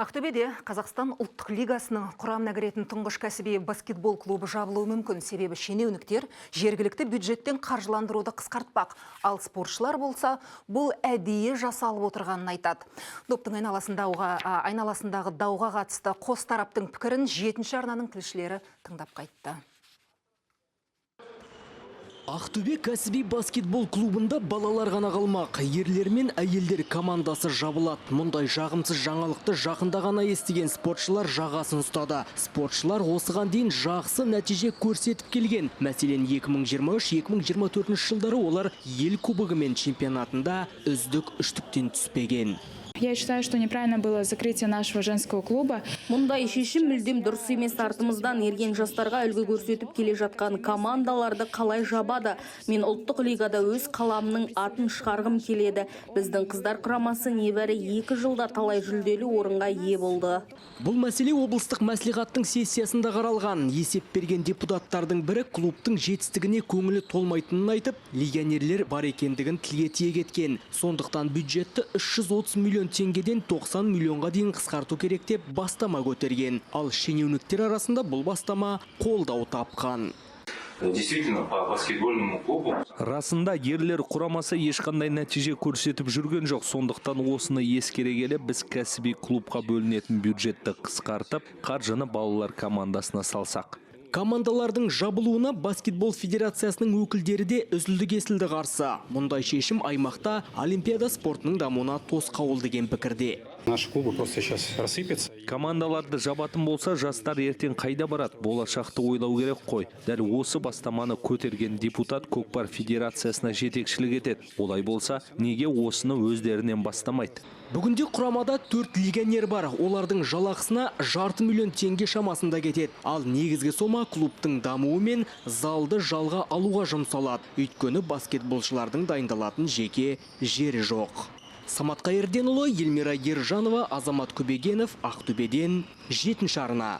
Ақтөбеде Қазақстан ұлттық лигасының құрамына кіретін тұңғыш кәсіби баскетбол клубы жабылуы мүмкін. Себебі шенеуніктер жергілікті бюджеттен қаржыландыруды қысқартпақ. Ал спортшылар болса, бұл әдейі жасалып отырғанын айтады. Доптың айналасындағы дауға қатысты қос тараптың пікірін 7-ші арнаның тілшілері тыңдап қайтты. Ақтөбе кәсіби баскетбол клубында балалар ғана қалмақ. Ерлер мен әйелдер командасы жабылады. Мұндай жағымсыз жаңалықты жақында ғана естіген спортшылар жағасын ұстады. Спортшылар осыған дейін жақсы нәтиже көрсетіп келген. Мәселен 2023-2024 жылдары олар ел кубогы мен чемпионатында үздік үштіктен түспеген. Я считаю, что неправильно было закрытие нашего женского клуба. Мұндай шешім мүлдем дұрыс емес. Артымыздан ерген жастарға үлгі көрсетіп келе жатқан командаларды қалай жабады? Мен ұлттық лигада өз қаламның атын шығарғым келеді. Біздің қыздар құрамасы небәрі 2 жылда талай жүлделі орынға ие болды. Бұл мәселе облыстық мәслихаттың сессиясында қаралған. Есеп берген депутаттардың бірі клубтың жетістігіне көңілі толмайтынын айтып, легионерлер бар екендігін тілге тиек еткен. Сондықтан бюджетті 330 миллион теңгеден 90 миллионға дейін қысқарту керек деп бастама көтерген. Ал шенеуніктер арасында бұл бастама қолдау тапқан. Действительно, по баскетбольному клубу. Расында ерлер құрамасы ешқандай нәтиже көрсетіп жүрген жоқ. Сондықтан осыны ескере келе біз кәсіби клубқа бөлінетін бюджетті қысқартып, қаржыны балалар командасына салсақ. Командалардың жабылуына баскетбол федерациясының өкілдері де үзілді-кесілді қарсы. Мұндай шешім аймақта олимпиада спортының дамуына тосқауыл деген пікірде. Наши клубы просто сейчас рассыпятся. Командаларды жабатын болса, жастар ертең қайда барады? Болашақты ойлау керек қой. Дәл осы бастаманы көтерген депутат көкпар федерациясына жетекшілік етеді. Олай болса, неге осыны өздерінен бастамайды? Бүгінде құрамада 4 легионер бар. Олардың жалақысына $500 миллион теңге шамасында кетеді. Ал негізгі сома клубтың дамуы мен залды жалға алуға жұмсалады. Өйткені баскетболшылардың дайындалатын жеке жері жоқ. Самат Қайырденұлы, Елмира Ержанова, Азамат Көбегенов, Ақтөбеден 7-ші арна.